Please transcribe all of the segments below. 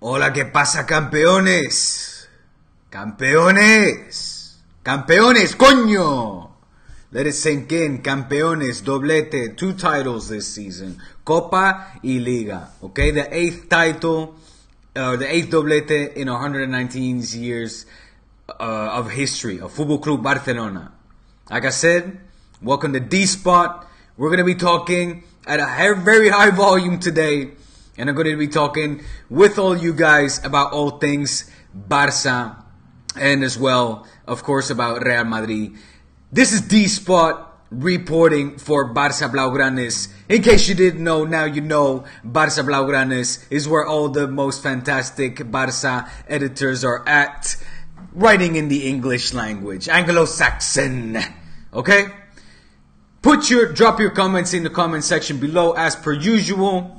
Hola, ¿qué pasa, campeones? Campeones. Campeones, coño. Let it sink in. Campeones, doblete, 2 titles this season. Copa y Liga. Okay, the 8th title, the 8th doblete in 119 years of history of Fútbol Club Barcelona. Like I said, welcome to DSpot. We're going to be talking at a very high volume today. And I'm going to be talking with all you guys about all things Barça and as well, of course, about Real Madrid. This is DSpot reporting for Barça Blaugranes. In case you didn't know, now you know. Barça Blaugranes is where all the most fantastic Barça editors are at, writing in the English language, Anglo-Saxon. Okay? Drop your comments in the comment section below as per usual.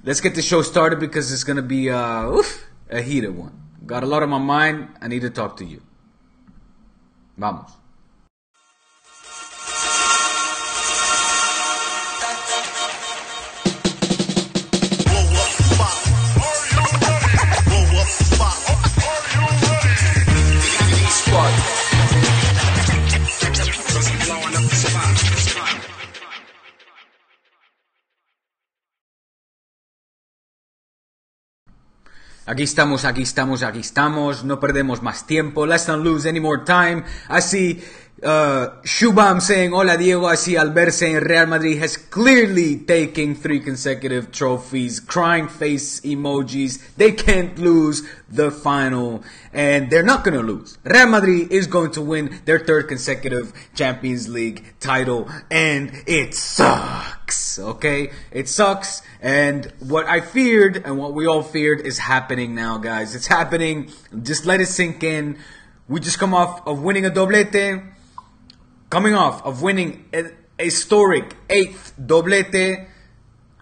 Let's get the show started because it's going to be a heated one. Got a lot on my mind. I need to talk to you. Vamos. Aquí estamos, no perdemos más tiempo, let's not lose any more time. I see Shubham saying, hola Diego, I see Albert saying Real Madrid has clearly taken 3 consecutive trophies, crying face emojis, they can't lose the final, and they're not going to lose. Real Madrid is going to win their 3rd consecutive Champions League title, and it sucks, okay? It sucks. And what I feared and what we all feared is happening now, guys. It's happening. Just let it sink in. We just come off of winning a doblete. Coming off of winning a historic 8th doblete.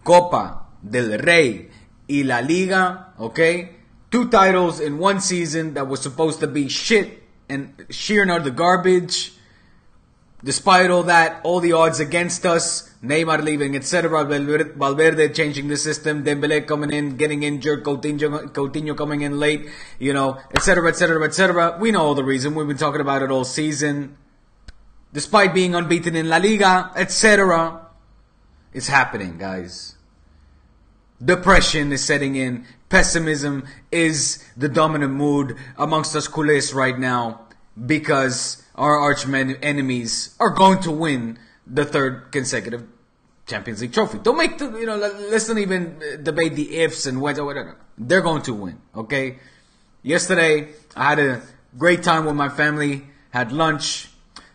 Copa del Rey y La Liga. Okay? 2 titles in 1 season that was supposed to be shit and sheer and utter garbage. Despite all that, all the odds against us, Neymar leaving, etc., Valverde changing the system, Dembele coming in, getting injured, Coutinho coming in late, you know, etc., etc., etc. We know all the reason. We've been talking about it all season. Despite being unbeaten in LaLiga, etc., it's happening, guys. Depression is setting in. Pessimism is the dominant mood amongst us culés right now because our arch enemies are going to win the 3rd consecutive Champions League trophy. Don't make the, let's not even debate the ifs and whatever. They're going to win, okay? Yesterday, I had a great time with my family, had lunch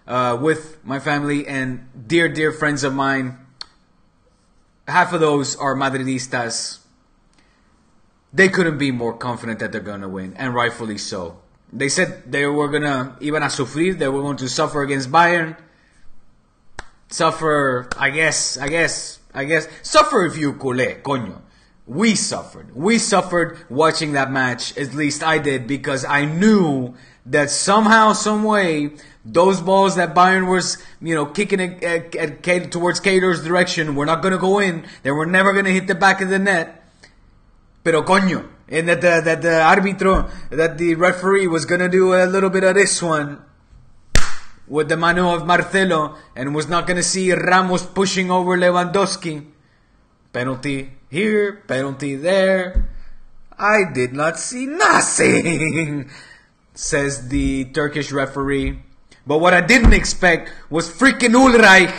with my family and dear friends of mine. Half of those are Madridistas. They couldn't be more confident that they're going to win, and rightfully so. They said they were iban a sufrir, they were going to suffer against Bayern. Suffer, I guess. Suffer if you culé, coño. We suffered watching that match, at least I did, because I knew that somehow, some way, those balls that Bayern was, kicking towards Keylor's direction were not going to go in. They were never going to hit the back of the net. Pero coño. And that the referee was going to do a little bit of this one with the mano of Marcelo and was not going to see Ramos pushing over Lewandowski. Penalty here, penalty there. I did not see nothing, says the Turkish referee. But what I didn't expect was freaking Ulreich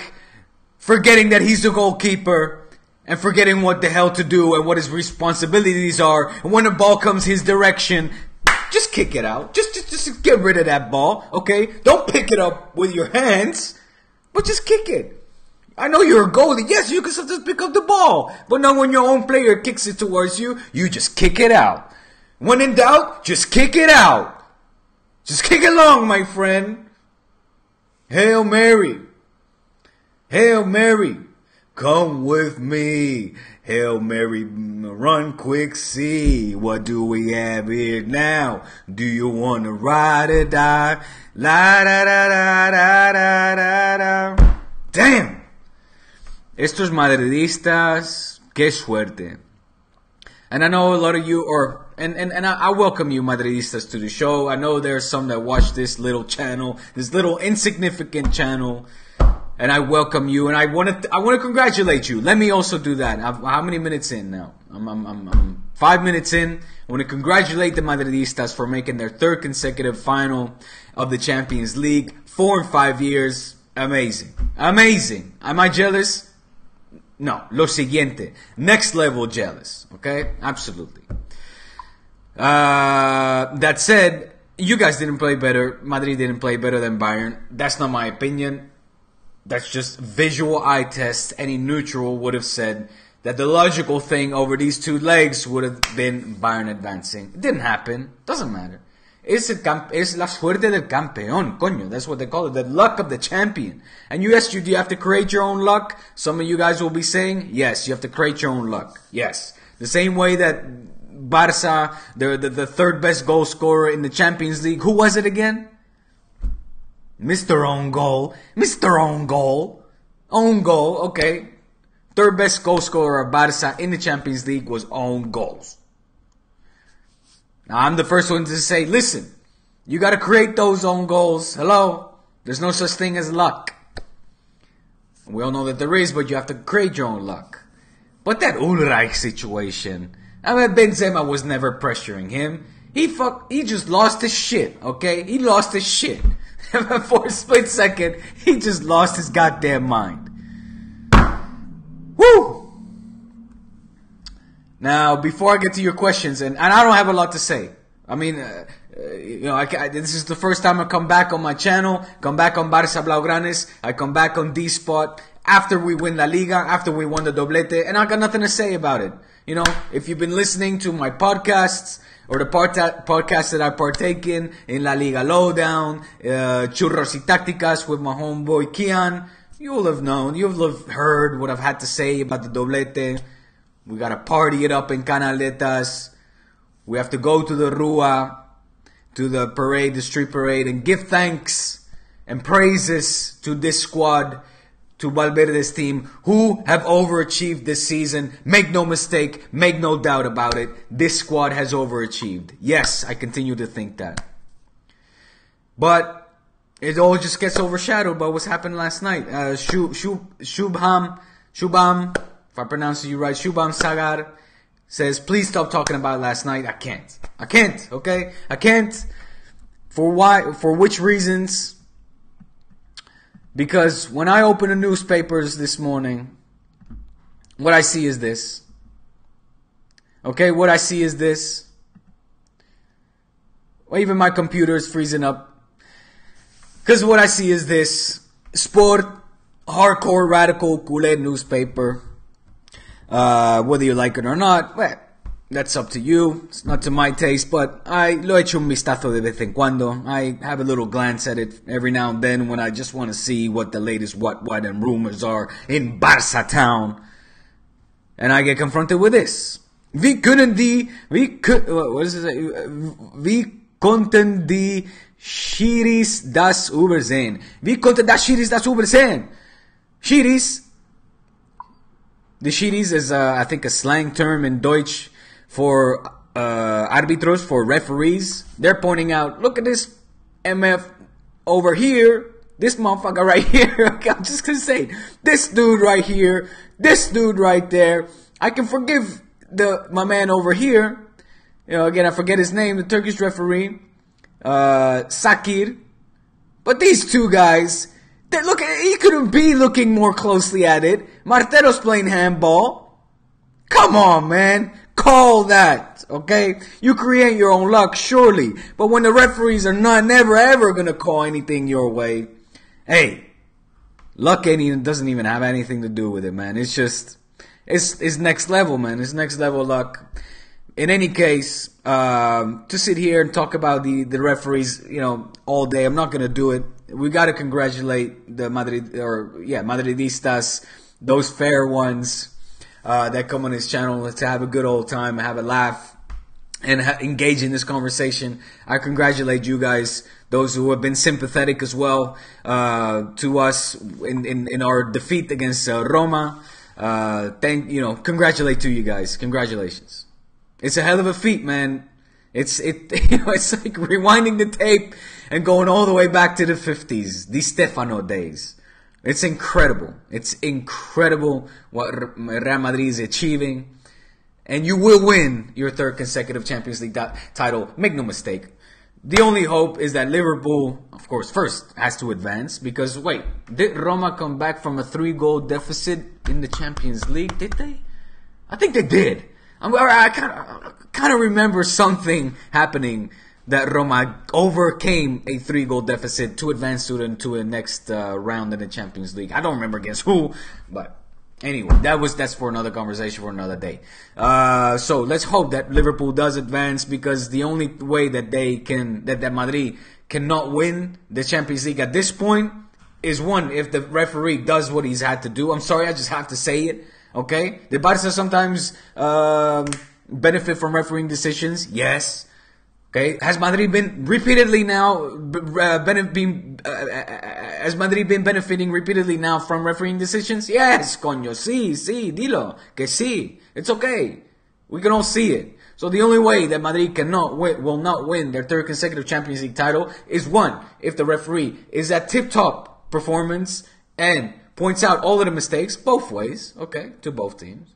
forgetting that he's the goalkeeper and forgetting what the hell to do and what his responsibilities are. And when the ball comes his direction, just kick it out. Just get rid of that ball, okay? Don't pick it up with your hands, but just kick it. I know you're a goalie. Yes, you can just pick up the ball. But now when your own player kicks it towards you, you just kick it out. When in doubt, just kick it out. Just kick it long, my friend. Hail Mary. Hail Mary. Come with me, Hail Mary, run quick, see, what do we have here now? Do you want to ride or die? La da da da da da da da. Damn! Estos madridistas, qué suerte. And I know a lot of you, and I welcome you, Madridistas, to the show. I know there's some that watch this little channel, this little insignificant channel, and I welcome you. And I want to congratulate you. Let me also do that. How many minutes in now? I'm 5 minutes in. I want to congratulate the Madridistas for making their third consecutive final of the Champions League. 4 in 5 years. Amazing. Amazing. Am I jealous? No, lo siguiente. Next level jealous. Okay? Absolutely. That said, you guys didn't play better. Madrid didn't play better than Bayern. That's not my opinion. That's just visual eye test. Any neutral would have said that the logical thing over these two legs would have been Bayern advancing. It didn't happen. Doesn't matter. Es la suerte del campeón, coño. That's what they call it. The luck of the champion. And do you have to create your own luck? Some of you guys will be saying, yes, you have to create your own luck. Yes. The same way that Barça, the third best goal scorer in the Champions League, who was it again? Mr. Own Goal. Mr. Own Goal. Own goal, okay. Third best goal scorer of Barça in the Champions League was own goals. Now, I'm the first one to say, listen, you got to create those own goals. Hello? There's no such thing as luck. We all know that there is, but you have to create your own luck. But that Ulreich situation, I mean, Benzema was never pressuring him. He just lost his shit, okay? He lost his shit. For a split second, he just lost his goddamn mind. Woo! Now, before I get to your questions, and I don't have a lot to say. I mean, this is the first time I come back on my channel, come back on Barça Blaugranes, I come back on DSpot after we win LaLiga, after we won the doblete, and I got nothing to say about it. You know, if you've been listening to my podcasts, or the podcasts that I partake in LaLiga Lowdown, Churros y Tácticas with my homeboy Kian, you'll have known, you'll have heard what I've had to say about the doblete. We gotta party it up in Canaletas. We have to go to the Rua, to the parade, the street parade, and give thanks and praises to this squad, to Valverde's team, who have overachieved this season. Make no mistake, make no doubt about it. This squad has overachieved. If I continue to think that. But it all just gets overshadowed by what's happened last night. Shubham, if I pronounce you right, Shubham Sagar says, please stop talking about last night. I can't, okay? I can't. For why? For which reasons? Because when I open the newspapers this morning, what I see is this. Okay, what I see is this. Well, even my computer is freezing up. Because what I see is this. Sport, hardcore, radical, culé newspaper. Whether you like it or not, well, that's up to you. It's not to my taste, but I lo echo un vistazo de vez en cuando. I have a little glance at it every now and then when I just want to see what the latest what and rumors are in Barça town. And I get confronted with this. Wie konnten die Schiris das übersehen? Wie konnten das Schiris das übersehen? Schiris. The Schiris is, I think, a slang term in Deutsch for arbitros, for referees. They're pointing out, look at this MF over here, this motherfucker right here. Okay, I'm just gonna say, this dude right here, this dude right there. I can forgive my man over here. You know, again, I forget his name, the Turkish referee, Sakir. But these two guys, he couldn't be looking more closely at it. Martero's playing handball. Come on, man. Call that, okay? You create your own luck, surely. But when the referees are never ever gonna call anything your way, hey, luck doesn't even have anything to do with it, man. It's just, it's next level, man. It's next level luck. In any case, to sit here and talk about the referees, you know, all day, I'm not gonna do it. We gotta congratulate the Madridistas, those fair ones that come on this channel to have a good old time, have a laugh, and engage in this conversation. I congratulate you guys, those who have been sympathetic as well to us in our defeat against Roma. Congratulate to you guys. Congratulations. It's a hell of a feat, man. It's it's like rewinding the tape and going all the way back to the 50s, Di Stefano days. It's incredible. It's incredible what Real Madrid is achieving. And you will win your third consecutive Champions League title. Make no mistake. The only hope is that Liverpool, of course, first has to advance. Because, wait, did Roma come back from a 3-goal deficit in the Champions League? Did they? I think they did. I kind of remember something happening that Roma overcame a 3-goal deficit to advance to the next round in the Champions League. I don't remember against who, but anyway, that's for another conversation for another day. So let's hope that Liverpool does advance, because the only way that that Madrid cannot win the Champions League at this point is, one, if the referee does what he's had to do. I'm sorry, I just have to say it. Okay, the Barça sometimes benefit from refereeing decisions. Yes. Okay, has Madrid been repeatedly now has Madrid been benefiting repeatedly now from refereeing decisions? Yes, coño, sí, dilo, que sí. It's okay. We can all see it. So the only way that Madrid will not win their third consecutive Champions League title is, one, if the referee is at tip-top performance and points out all of the mistakes, both ways, okay, to both teams.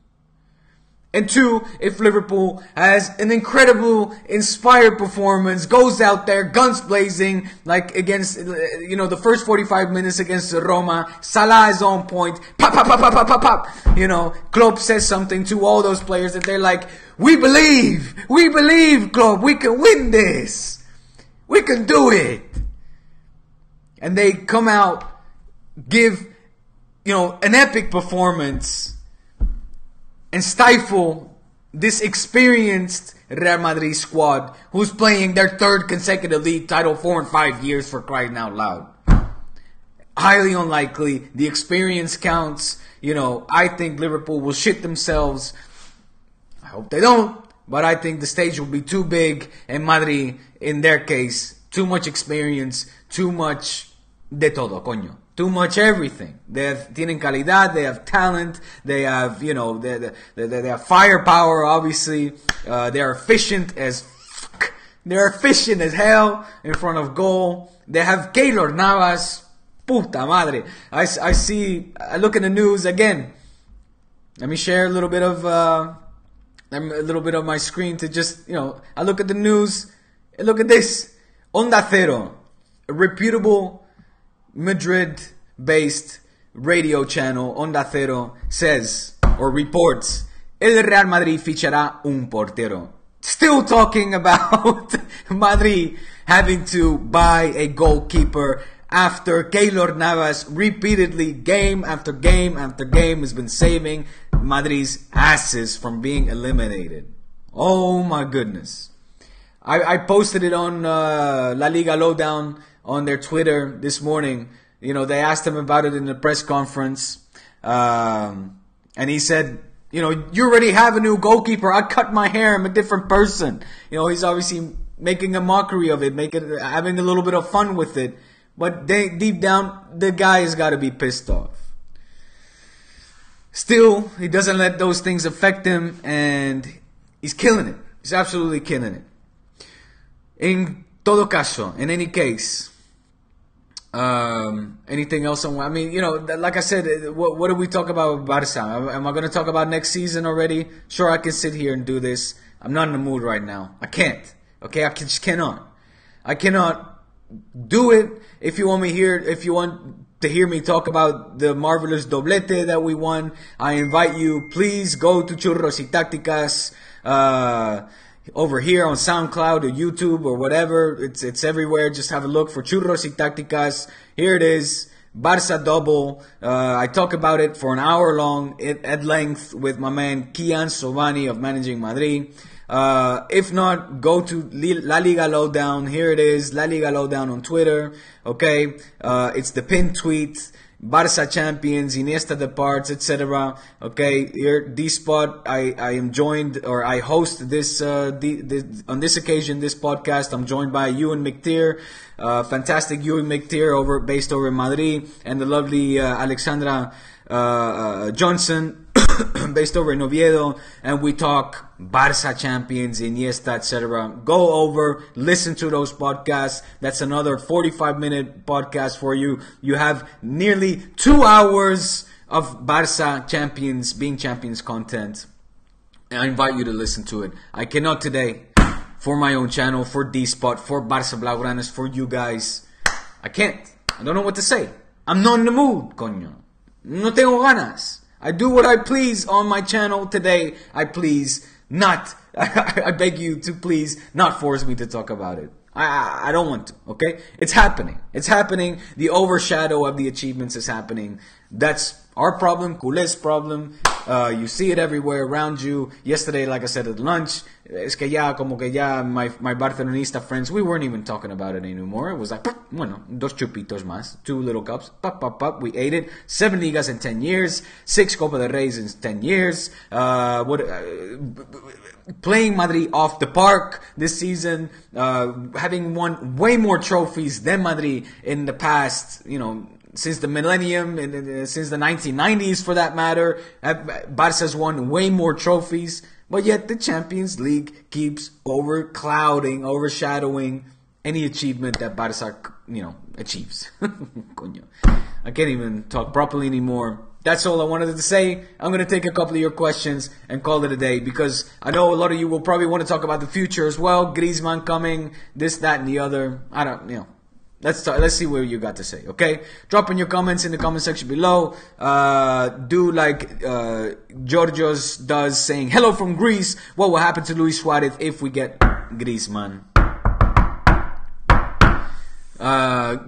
And two, if Liverpool has an incredible, inspired performance, goes out there, guns blazing, like against, the first 45 minutes against Roma, Salah is on point, pop, pop, pop, pop, pop, pop, pop. Klopp says something to all those players that they're like, we believe, Klopp, we can win this. We can do it. And they come out, give an epic performance and stifle this experienced Real Madrid squad who's playing their third consecutive league title 4 and 5 years, for crying out loud. Highly unlikely. The experience counts. I think Liverpool will shit themselves. I hope they don't. But I think the stage will be too big. And Madrid, in their case, too much experience, too much de todo, coño. Too much everything. Tienen calidad, they have talent, they have, they have firepower, obviously. They are efficient as fuck. They're efficient as hell in front of goal. They have Keylor Navas. Puta madre. I look in the news again. Let me share a little bit of my screen to just, I look at the news and look at this. Onda Cero, a reputable Madrid-based radio channel, Onda Cero, says or reports, El Real Madrid fichará un portero. Still talking about Madrid having to buy a goalkeeper after Keylor Navas repeatedly, game after game after game, has been saving Madrid's asses from being eliminated. Oh my goodness. I posted it on LaLiga Lowdown on their Twitter this morning. They asked him about it in the press conference. And he said, you already have a new goalkeeper. I cut my hair. I'm a different person. He's obviously making a mockery of it, having a little bit of fun with it. But deep down, the guy has got to be pissed off. Still, he doesn't let those things affect him, and he's killing it. He's absolutely killing it. In todo caso, in any case, anything else? Like I said, what do we talk about Barça? Am I going to talk about next season already? Sure, I can sit here and do this. I'm not in the mood right now. I can't. Okay, I just cannot. I cannot do it. If you want to hear me talk about the marvelous doblete that we won, I invite you. Please go to Churros y Tácticas. Over here on SoundCloud or YouTube or whatever. It's everywhere. Just have a look for Churros y Tácticas. Here it is. Barça double. I talk about it for an hour long at length with my man Kian Sobani of Managing Madrid. If not, go to La Liga Lowdown. Here it is. La Liga Lowdown on Twitter. Okay. It's the pinned tweet. Barça champions, Iniesta departs, etc. Okay, here DSpot. I am joined, or I host this on this occasion, this podcast. I'm joined by Ewan McTeer, fantastic Ewan McTeer based over in Madrid, and the lovely Alexandra Johnson. based over in Oviedo, and we talk Barça champions, Iniesta, etc. Go over, listen to those podcasts. That's another 45-minute podcast for you. You have nearly 2 hours of Barça champions, being champions content. And I invite you to listen to it. I cannot today, for my own channel, for DSpot, for Barça Blaugranas, for you guys. I can't. I don't know what to say. I'm not in the mood, coño. No tengo ganas. I do what I please on my channel today. I please not. I beg you to please not force me to talk about it. I don't want to, okay? It's happening. It's happening. The overshadow of the achievements is happening. That's our problem, Culés' problem. You see it everywhere around you. Yesterday, like I said at lunch, es que ya, como que ya, my Barcelonista friends, we weren't even talking about it anymore. It was like, bueno, dos chupitos más, 2 little cups, pop, pop, pop. We ate it. 7 ligas in 10 years, 6 Copa del Reyes in 10 years. Playing Madrid off the park this season, having won way more trophies than Madrid in the past, you know, since the millennium, and since the 1990s for that matter. Barca's won way more trophies, but yet the Champions League keeps overshadowing any achievement that Barca, you know, achieves. Coño. I can't even talk properly anymore. That's all I wanted to say. I'm going to take a couple of your questions and call it a day, because I know a lot of you will probably want to talk about the future as well. Griezmann coming, this, that, and the other. I don't, you know. Let's see what you got to say, okay? Drop in your comments in the comment section below. Do like Georgios does, saying, hello from Greece. What will happen to Luis Suarez if we get Griezmann?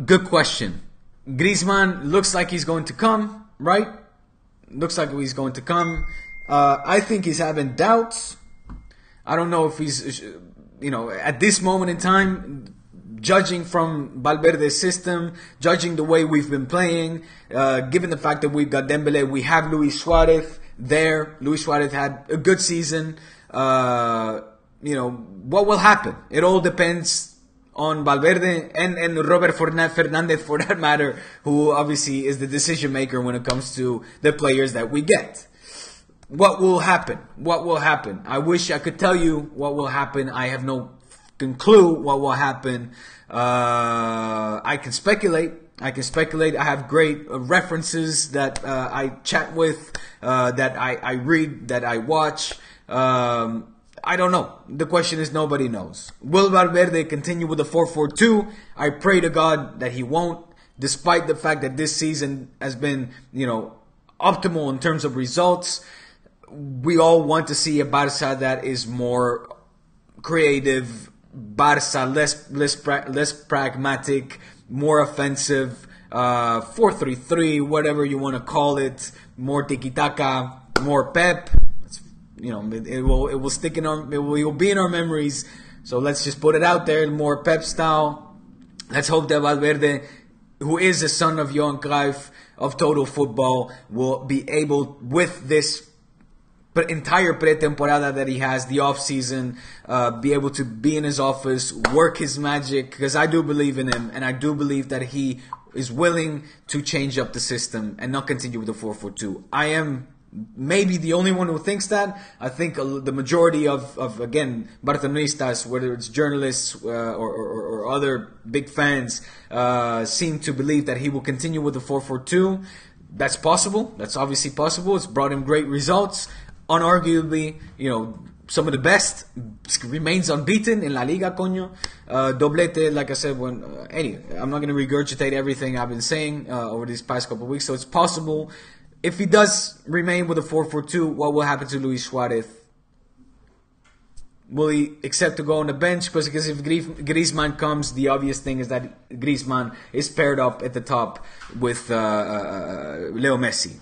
Good question. Griezmann looks like he's going to come, right? Looks like he's going to come. I think he's having doubts. I don't know if he's, you know, at this moment in time, judging from Valverde's system, judging the way we've been playing, given the fact that we've got Dembélé, we have Luis Suarez there. Luis Suarez had a good season. You know, what will happen? It all depends on Valverde and Robert Fernandez, for that matter, who obviously is the decision maker when it comes to the players that we get. What will happen? What will happen? I wish I could tell you what will happen. I have no clue what will happen. I can speculate. I have great references that I chat with, that I read, that I watch. I don't know. The question is, nobody knows. Will Valverde continue with the 4-4-2? I pray to God that he won't, despite the fact that this season has been, you know, optimal in terms of results. We all want to see a Barça that is more creative, Barça less pragmatic, more offensive, 4-3-3, whatever you want to call it, more tiki-taka, more pep. You know, it will stick in our, it will be in our memories. So let's just put it out there, more pep style. Let's hope that Valverde, who is the son of Johan Cruyff of total football, will be able, with this entire pre-temporada that he has, the off-season, be able to be in his office, work his magic, because I do believe in him, and I do believe that he is willing to change up the system and not continue with the 4-4-2. I am maybe the only one who thinks that. I think the majority of again, Barcelonistas, whether it's journalists or other big fans, seem to believe that he will continue with the 4-4-2. That's possible. That's obviously possible. It's brought him great results. Unarguably, you know, some of the best, remains unbeaten in LaLiga, coño. Doblete, like I said, anyway, I'm not going to regurgitate everything I've been saying over these past couple of weeks. So it's possible. If he does remain with a 4-4-2, what will happen to Luis Suarez? Will he accept to go on the bench? Because if Griezmann comes, the obvious thing is that Griezmann is paired up at the top with Leo Messi.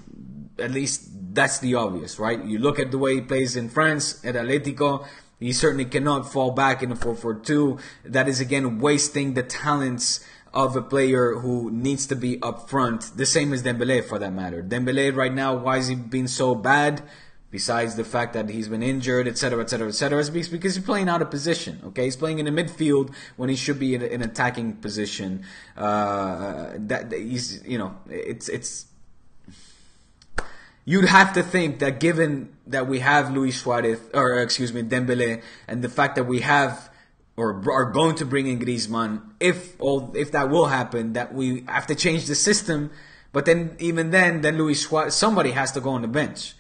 At least that's the obvious, right? You look at the way he plays in France at Atletico, he certainly cannot fall back in a 4-4-2. That is, again, wasting the talents of a player who needs to be up front. The same as Dembélé, for that matter. Dembélé right now, why is he being so bad? Besides the fact that he's been injured, etc., etc., etc., it's because he's playing out of position. Okay, he's playing in the midfield when he should be in an attacking position. That he's, you know, it's you'd have to think that given that we have Luis Suarez, or excuse me, Dembele, and the fact that we have or are going to bring in Griezmann, if that will happen, that we have to change the system. But then, even then Luis Suarez, somebody has to go on the bench.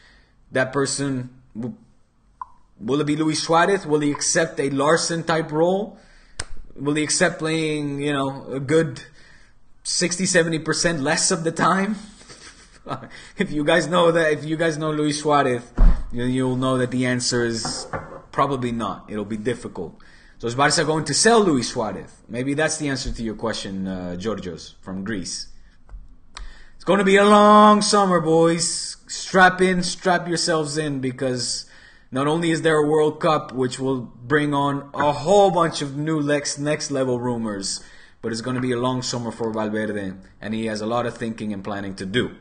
That person, will it be Luis Suarez? Will he accept a Larson type role? Will he accept playing, a good 60-70% less of the time? If you guys know Luis Suarez, you'll know that the answer is probably not. It'll be difficult. So is Barça going to sell Luis Suarez? Maybe that's the answer to your question, Georgios from Greece. It's going to be a long summer, boys. Strap yourselves in, because not only is there a World Cup, which will bring on a whole bunch of new next level rumors, but it's going to be a long summer for Valverde, and he has a lot of thinking and planning to do.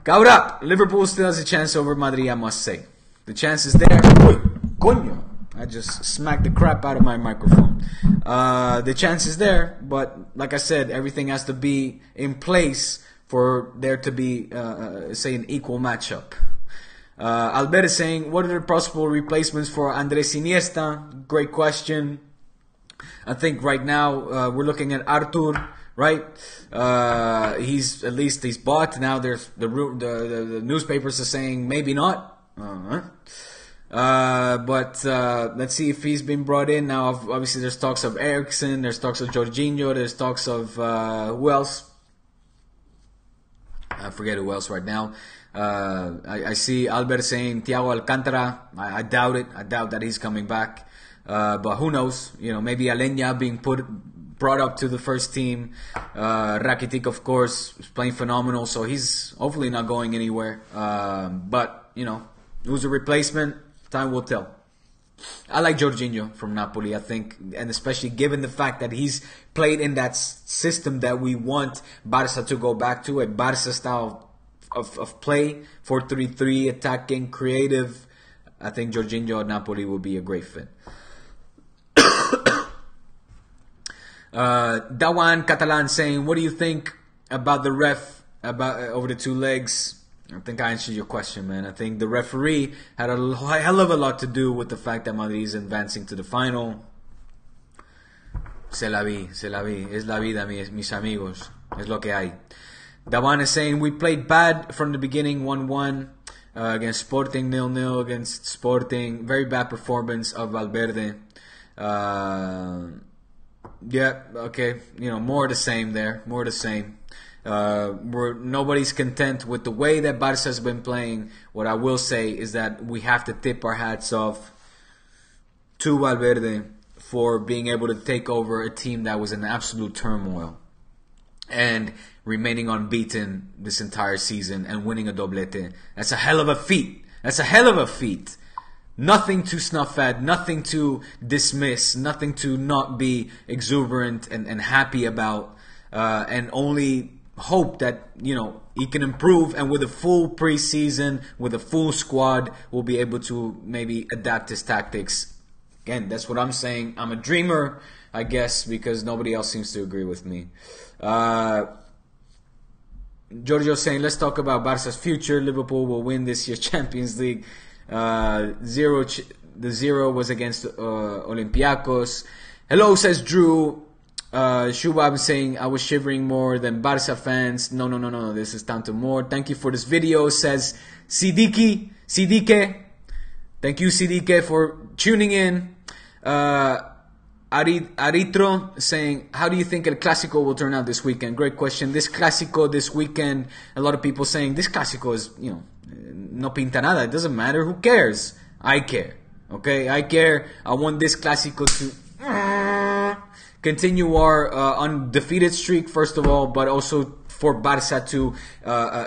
Cabra, Liverpool still has a chance over Madrid, I must say. The chance is there. Coño. I just smacked the crap out of my microphone. The chance is there, but like I said, everything has to be in place for there to be, say, an equal matchup. Albert is saying, what are the possible replacements for Andres Iniesta? Great question. I think right now we're looking at Artur. Right, he's bought. Now there's the newspapers are saying maybe not. But let's see if he's been brought in. Now obviously there's talks of Eriksen, there's talks of Jorginho, there's talks of who else? I forget who else right now. I see Albert saying Thiago Alcantara. I doubt it. I doubt that he's coming back. But who knows? Maybe Alenya being brought up to the first team. Rakitic, of course, is playing phenomenal, so he's hopefully not going anywhere. But, who's a replacement? Time will tell. I like Jorginho from Napoli, I think, and especially given the fact that he's played in that system that we want Barça to go back to, a Barça style of play, 4-3-3, attacking, creative. I think Jorginho at Napoli will be a great fit. Dawan Catalan saying, what do you think about the ref over the two legs? I think I answered your question, man. I think the referee had a hell of a lot to do with the fact that Madrid is advancing to the final. Se la vi. Es la vida, mis amigos. Es lo que hay. Dawan is saying, we played bad from the beginning, 1-1 against Sporting, 0-0 against Sporting. Very bad performance of Valverde. Yeah, okay. More the same there. More the same. Nobody's content with the way that Barça has been playing. What I will say is that we have to tip our hats off to Valverde for being able to take over a team that was in absolute turmoil and remaining unbeaten this entire season and winning a doblete. That's a hell of a feat. Nothing to snuff at, nothing to dismiss, nothing to not be exuberant and happy about, and only hope that, he can improve, and with a full preseason, with a full squad, we'll be able to maybe adapt his tactics. Again, that's what I'm saying. I'm a dreamer, I guess, because nobody else seems to agree with me. Giorgio saying, let's talk about Barca's future. Liverpool will win this year's Champions League. The 0 was against Olympiacos. Hello, says Drew. Shubab saying, I was shivering more than Barca fans. No. This is down to more. Thank you for this video, says Sidike. Thank you, Sidike, for tuning in. Aritro saying, how do you think El Clásico will turn out this weekend? Great question. This Clásico this weekend, a lot of people saying this Clásico is, no pinta nada. It doesn't matter. Who cares? I care. Okay? I care. I want this Clásico to continue our undefeated streak, first of all, but also for Barça to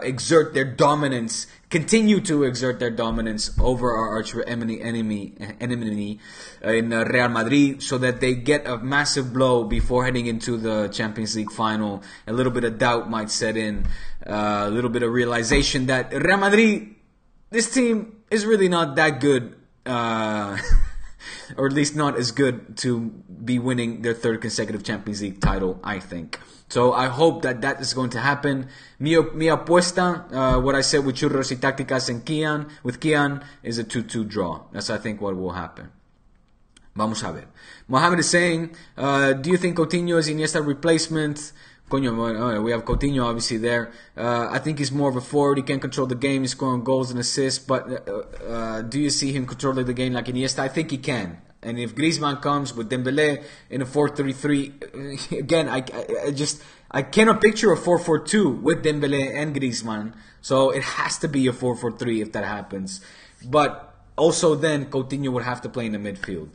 exert their dominance, continue to exert their dominance over our arch enemy in Real Madrid, so that they get a massive blow before heading into the Champions League final. A little bit of doubt might set in, a little bit of realization that Real Madrid, this team is really not that good. or at least not as good to be winning their third consecutive Champions League title, I think. So I hope that that is going to happen. Mi apuesta, what I said with Churros y Tácticas and Kian, is a 2-2 draw. That's, I think, what will happen. Vamos a ver. Mohammed is saying, do you think Coutinho is Iniesta replacement? Coño, we have Coutinho obviously there. I think he's more of a forward. He can control the game. He's scoring goals and assists. But do you see him controlling the game like Iniesta? I think he can. And if Griezmann comes with Dembélé in a 4-3-3, again, I cannot picture a 4-4-2 with Dembélé and Griezmann. So it has to be a 4-4-3 if that happens. But also then Coutinho would have to play in the midfield.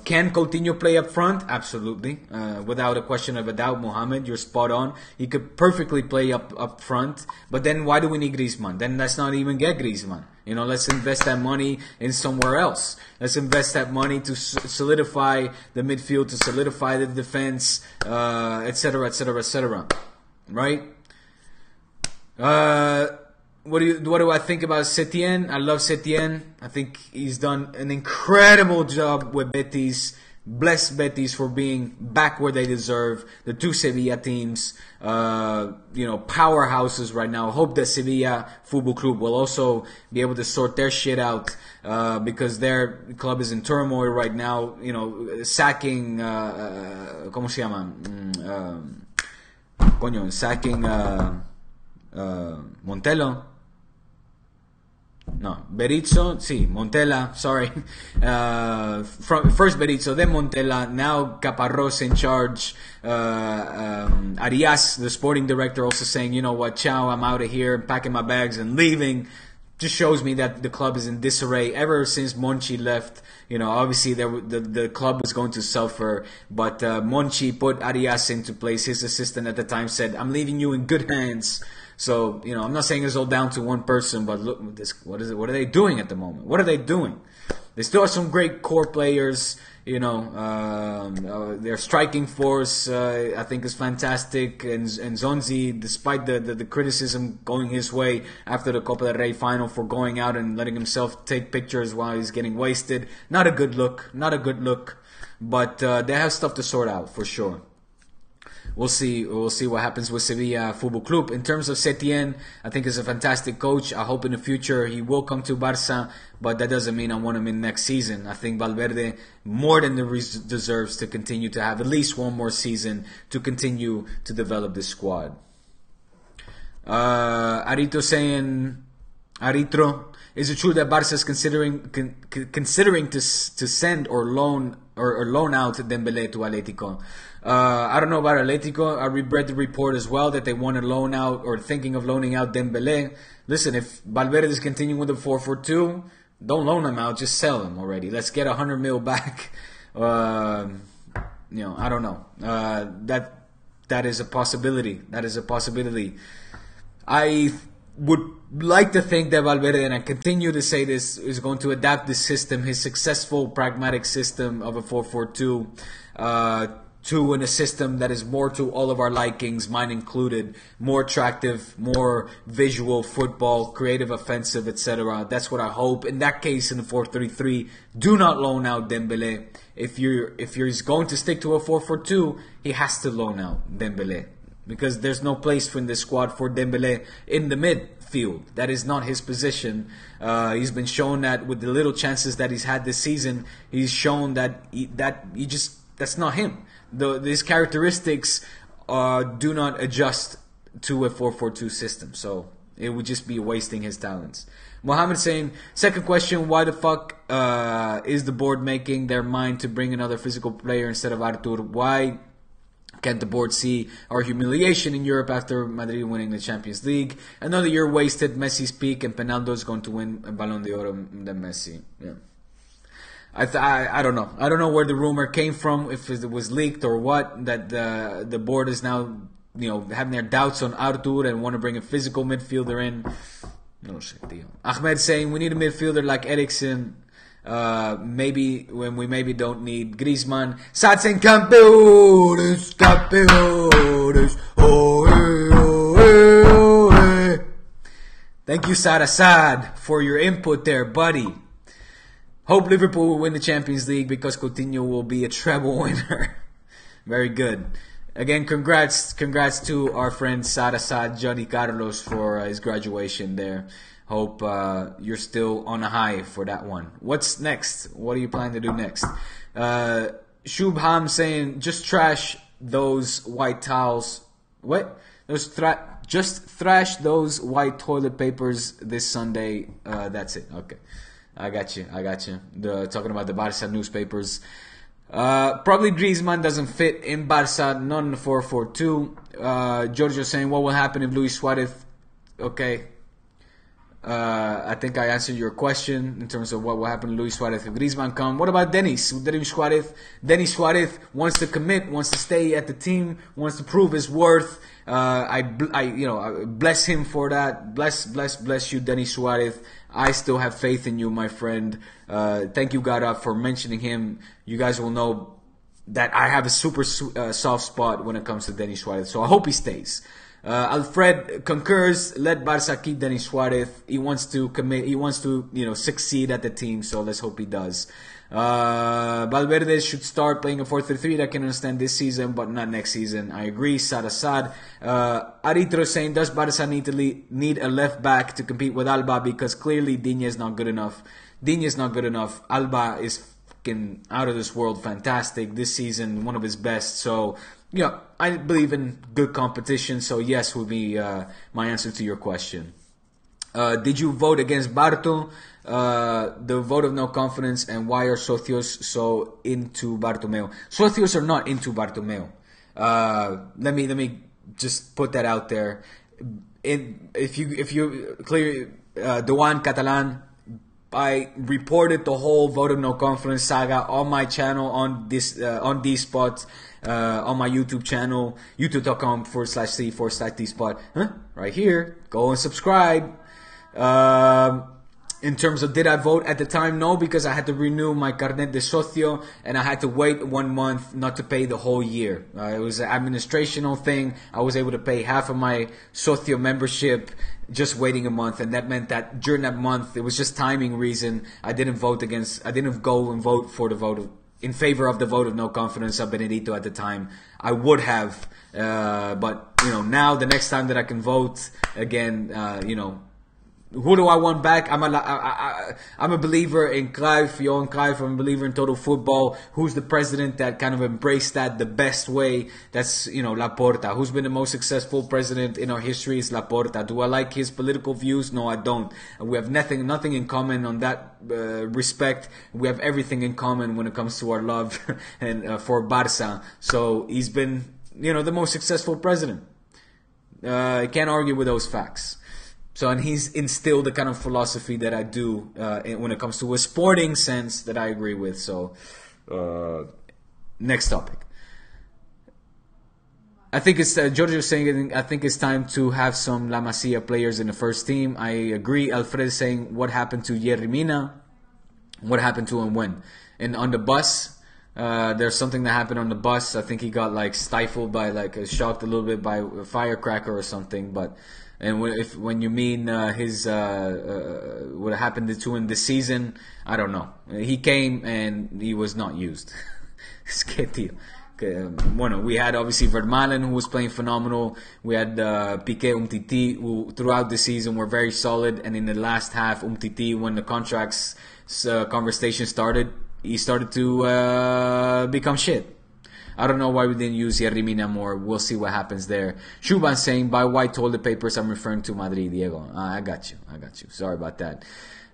Can Coutinho play up front? Absolutely. Without a question of a doubt, Mohammed, you're spot on. He could perfectly play up front. But then why do we need Griezmann? Then let's not even get Griezmann. You know, let's invest that money in somewhere else. Let's invest that money to solidify the midfield, to solidify the defense, etc., etc., etc. Right? What do I think about Setien? I love Setien. I think he's done an incredible job with Betis. Bless Betis for being back where they deserve. The two Sevilla teams, powerhouses right now. Hope that Sevilla Football Club will also be able to sort their shit out, because their club is in turmoil right now. You know, sacking, ¿cómo se llama? Sacking, Montelo. No, Berizzo, sí, Montella, sorry. First Berizzo, then Montella, now Caparrós in charge. Arias, the sporting director, also saying, you know what, ciao, I'm out of here, packing my bags and leaving. Just shows me that the club is in disarray ever since Monchi left. You know, obviously the club was going to suffer, but Monchi put Arias into place. His assistant at the time said, I'm leaving you in good hands. So, you know, I'm not saying it's all down to one person, but look, what are they doing at the moment? What are they doing? They still have some great core players. You know, their striking force, I think, is fantastic. And Zonzi, despite the criticism going his way after the Copa del Rey final for going out and letting himself take pictures while he's getting wasted, not a good look. Not a good look. But they have stuff to sort out for sure. We'll see what happens with Sevilla Football Club. In terms of Setien, I think he's a fantastic coach. I hope in the future he will come to Barça, but that doesn't mean I want him in next season. I think Valverde more than deserves to continue to have at least one more season to continue to develop this squad. Arito saying, Aritro, is it true that Barça is considering to send or loan out Dembélé to Atletico? I don't know about Atletico. I read the report as well that they want to loan out or thinking of loaning out Dembélé. Listen, if Valverde is continuing with the 4-4-2, don't loan him out. Just sell him already. Let's get 100 mil back. I don't know. That is a possibility. That is a possibility. I would like to think that Valverde, and I continue to say this, is going to adapt this system, his successful pragmatic system of a 4-4-2, to in a system that is more to all of our likings, mine included, more attractive, more visual football, creative, offensive, etc. That's what I hope. In that case, in the 4-3-3, do not loan out Dembélé. If you're going to stick to a 4-4-2, he has to loan out Dembélé, because there's no place in this squad for Dembélé in the midfield. That is not his position. He's been shown that with the little chances that he's had this season, he's shown that that's not him. These characteristics do not adjust to a 4-4-2 system, so it would just be wasting his talents. Mohammed saying, second question, why the fuck is the board making their mind to bring another physical player instead of Artur? Why can't the board see our humiliation in Europe after Madrid winning the Champions League? Another year wasted, Messi's peak, and Penaldo is going to win a Ballon d'Oro than Messi. Yeah. I don't know. I don't know where the rumor came from, if it was leaked or what, that the board is now, having their doubts on Artur and want to bring a physical midfielder in. No sé, tío. Ahmed saying we need a midfielder like Eriksen. Maybe when we don't need Griezmann. Sad saying campeones, campeones. Oh, Thank you, Sad Assad, for your input there, buddy. Hope Liverpool will win the Champions League because Coutinho will be a treble winner. Very good. Again, congrats to our friend Sarasad Johnny Carlos for his graduation there. Hope you're still on a high for that one. What's next? What are you planning to do next? Shubham saying, just trash those white towels. What? Just thrash those white toilet papers this Sunday. That's it. Okay. I got you. Talking about the Barça newspapers. Probably Griezmann doesn't fit in Barça, not in the 4-4-2. Giorgio saying, what will happen if Luis Suarez... Okay. I think I answered your question in terms of what will happen to Luis Suarez if Griezmann come. What about Denis Suarez? Denis Suarez wants to commit, wants to stay at the team, wants to prove his worth. I bless him for that. Bless you, Denis Suarez. I still have faith in you, my friend. Thank you, Gara, for mentioning him. You guys will know that I have a super soft spot when it comes to Denis Suarez. So I hope he stays. Alfred concurs. Let Barça keep Denis Suarez. He wants to commit. He wants to, succeed at the team. So let's hope he does. Valverde should start playing a 4-3-3. I can understand this season, but not next season. I agree. Sad. Aritro saying, does Barça need a left back to compete with Alba? Because clearly Digne is not good enough. Alba is fucking out of this world. Fantastic this season, one of his best. So. Yeah, I believe in good competition, so yes would be my answer to your question. Did you vote against Barto? The vote of no confidence, and why are Socios so into Bartomeu? Socios are not into Bartomeu. Let me just put that out there. If you clear Duan Catalan, I reported the whole vote of no confidence saga on my channel on DSpot. On my YouTube channel, youtube.com/c/DSpot. Right here. Go and subscribe. In terms of did I vote at the time? No, because I had to renew my carnet de socio and I had to wait 1 month not to pay the whole year. It was an administrational thing. I was able to pay half of my socio membership just waiting a month, and that meant that during that month, it was just timing reason. I didn't go and vote for the vote in favor of the vote of no confidence of Benedito at the time. I would have, but now the next time that I can vote again, who do I want back? I'm a believer in Cruyff, Johan Cruyff. I'm a believer in total football. Who's the president that kind of embraced that the best way? That's, Laporta. Who's been the most successful president in our history is Laporta. Do I like his political views? No, I don't. We have nothing in common on that respect. We have everything in common when it comes to our love and for Barça. So he's been, the most successful president. I can't argue with those facts. So, and he's instilled the kind of philosophy that I do when it comes to a sporting sense that I agree with. So, next topic. I think it's Giorgio saying, I think it's time to have some La Masia players in the first team. I agree. Alfred saying, what happened to Yerry Mina? What happened to him when? And on the bus, there's something that happened on the bus. I think he got stifled by shocked a little bit by a firecracker or something, but... And when you mean what happened to him this season, I don't know. He came and he was not used. Es que tío. We had obviously Vermaelen, who was playing phenomenal. We had Piqué, Umtiti, who throughout the season were very solid. And in the last half, Umtiti, when the contracts conversation started, he started to become shit. I don't know why we didn't use Yerry Mina more. We'll see what happens there. Shuban saying, by white toilet papers, I'm referring to Madrid, Diego. I got you. Sorry about that.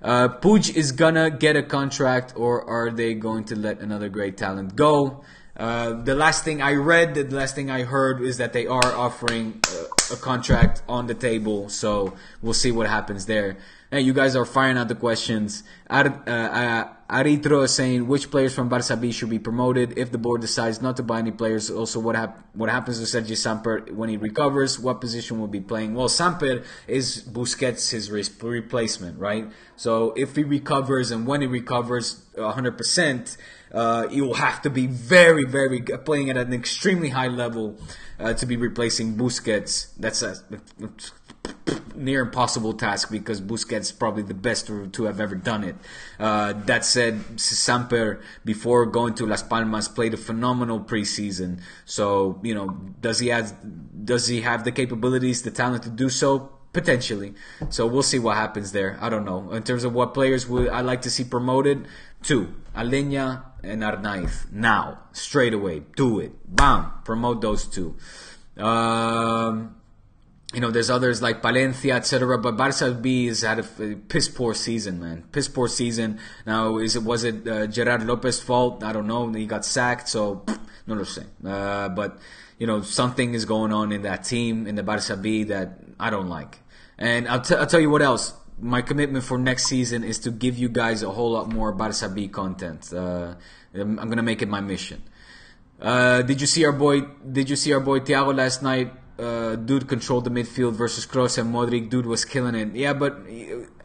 Puig is gonna get a contract, or are they going to let another great talent go? The last thing I read, the last thing I heard is that they are offering a contract on the table. So we'll see what happens there. Hey, you guys are firing out the questions. Aritro is saying, which players from Barça B should be promoted if the board decides not to buy any players? Also, what happens to Sergi Samper when he recovers? What position will be playing? Well, Samper is Busquets' his replacement, right? So if he recovers, and when he recovers 100%, he will have to be very, very playing at an extremely high level to be replacing Busquets. That's near impossible task because Busquets is probably the best to have ever done it. That said, Samper, before going to Las Palmas, played a phenomenal preseason. So, you know, does he have the capabilities, the talent to do so? Potentially. So we'll see what happens there. I don't know. In terms of what players would I like to see promoted, 2, Aleña and Arnaiz. Now, straight away, do it. Bam, promote those 2. You know, there's others like Palencia, etc. But Barça B has had a piss poor season, man. Piss poor season. Now, was it Gerard Lopez's fault? I don't know. He got sacked, so no lo sé. But you know, something is going on in that team, in the Barça B, that I don't like. And I'll tell you what else. My commitment for next season is to give you guys a whole lot more Barça B content. I'm gonna make it my mission. Did you see our boy Thiago last night? Dude controlled the midfield versus Kroos and Modric. Dude was killing it. Yeah, but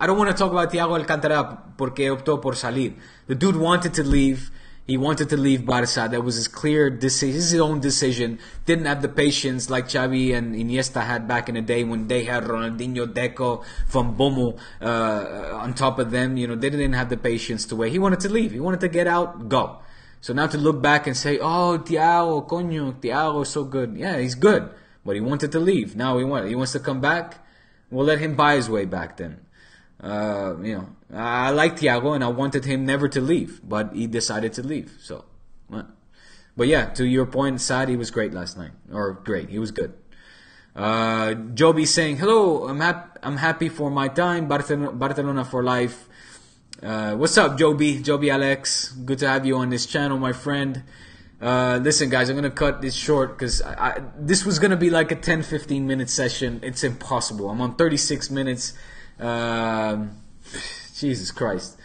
I don't want to talk about Thiago Alcántara porque optó por salir. The dude wanted to leave. He wanted to leave Barça. That was his clear decision, his own decision. Didn't have the patience like Xavi and Iniesta had back in the day when they had Ronaldinho, Deco, Van Bommel on top of them. You know, they didn't have the patience to wait. He wanted to leave. He wanted to get out, go. So now to look back and say, oh, Thiago, coño, Thiago is so good. Yeah, he's good. But he wanted to leave. Now he wants to come back. We'll let him buy his way back then. You know, I like Thiago and I wanted him never to leave, but he decided to leave. So, but yeah, to your point, Saad, he was great last night, or great, he was good. Joby saying, "Hello, I'm happy for my time, Barcelona for life." What's up, Joby Alex? Good to have you on this channel, my friend. Listen, guys, I'm gonna cut this short because this was gonna be like a 10-15 minute session. It's impossible. I'm on 36 minutes. Jesus Christ.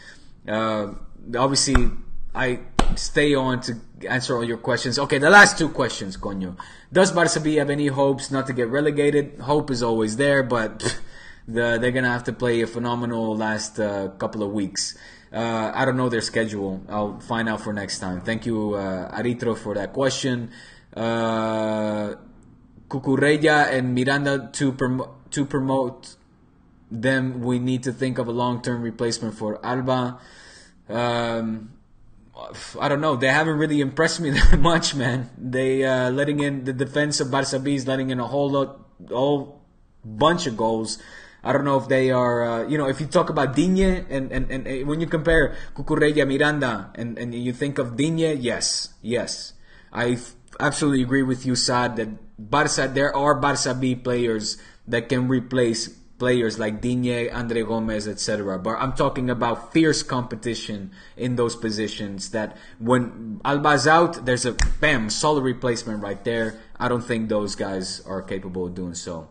Obviously, I stay on to answer all your questions. Okay, the last 2 questions, coño. Does Barça B have any hopes not to get relegated? Hope is always there, but they're gonna have to play a phenomenal last couple of weeks. I don't know their schedule. I'll find out for next time. Thank you, Aritro, for that question. Cucurella and Miranda to promote them, we need to think of a long-term replacement for Alba. I don't know. They haven't really impressed me that much, man. They letting in the defense of Barça B is letting in a whole bunch of goals. I don't know if they are, you know, if you talk about Digne and when you compare Cucurella, Miranda, and you think of Digne, yes. I absolutely agree with you, Saad, that there are Barça B players that can replace players like Digne, Andre Gomez, etc. But I'm talking about fierce competition in those positions that when Alba's out, there's a solid replacement right there. I don't think those guys are capable of doing so.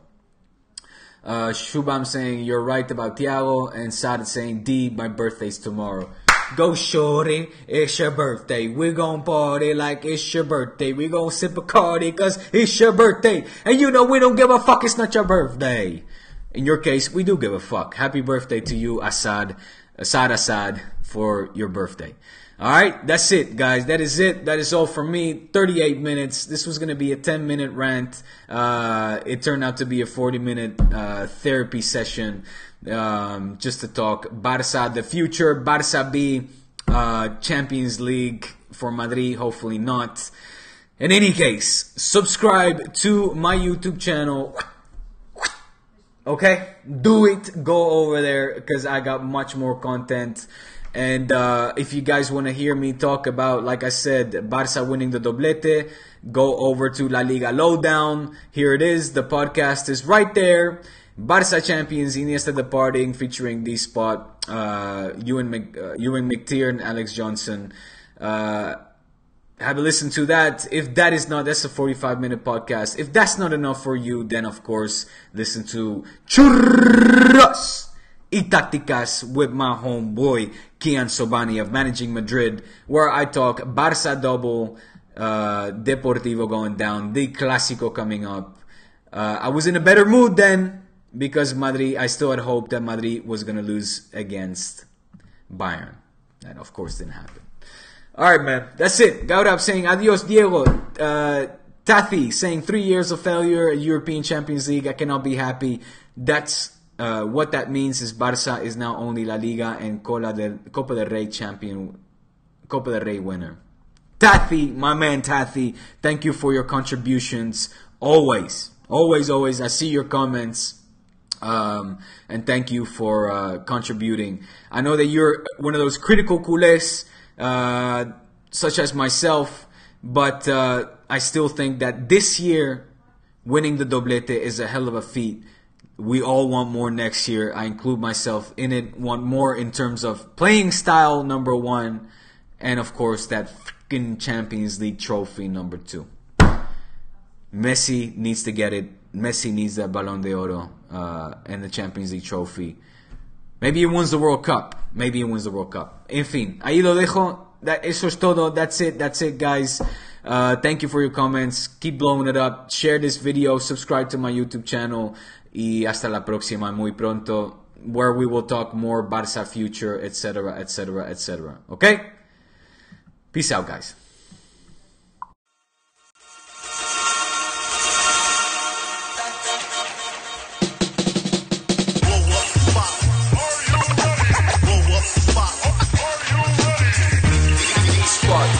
Shubham saying, you're right about Thiago, and Saad saying, D, my birthday's tomorrow. Go shorty, it's your birthday. We're gonna party like it's your birthday. We're gonna sip Bacardi cause it's your birthday. And you know we don't give a fuck, it's not your birthday. In your case, we do give a fuck. Happy birthday to you, Assad, for your birthday. Alright, that's it, guys. That is it. That is all from me. 38 minutes. This was going to be a 10-minute rant. It turned out to be a 40-minute therapy session just to talk Barça, the future, Barça B, Champions League for Madrid, hopefully not. In any case, subscribe to my YouTube channel. Okay? Do it. Go over there because I got much more content. And if you guys want to hear me talk about, like I said, Barça winning the doblete, go over to LaLiga Lowdown. Here it is. The podcast is right there. Barça Champions, Iniesta departing, featuring DSpot, Ewan McTeer and Alex Johnson. Have a listen to that. If that is not, that's a 45-minute podcast. If that's not enough for you, then of course, listen to Churros y Tácticas with my homeboy, Kian Sobani of Managing Madrid, where I talk Barça double, Deportivo going down, the Clásico coming up. I was in a better mood then because Madrid, I still had hope that Madrid was going to lose against Bayern. That of course didn't happen. Alright, man. That's it. Gaurab saying adios, Diego. Tathi saying 3 years of failure, European Champions League. I cannot be happy. That's what that means is Barça is now only La Liga and Copa del Rey champion, Copa del Rey winner. Tathy, my man Tathy, thank you for your contributions. Always. I see your comments. And thank you for contributing. I know that you're one of those critical culés, such as myself, but I still think that this year, winning the doblete is a hell of a feat. We all want more next year. I include myself in it. Want more in terms of playing style, number 1, and of course that freaking Champions League trophy, number 2. Messi needs to get it. Messi needs that Balón de Oro and the Champions League trophy. Maybe he wins the World Cup. En fin, ahí lo dejo. Eso es todo. That's it, guys. Thank you for your comments. Keep blowing it up. Share this video. Subscribe to my YouTube channel. Y hasta la próxima, muy pronto, where we will talk more Barça future, etc., etc., etc. Okay? Peace out, guys. DSpot.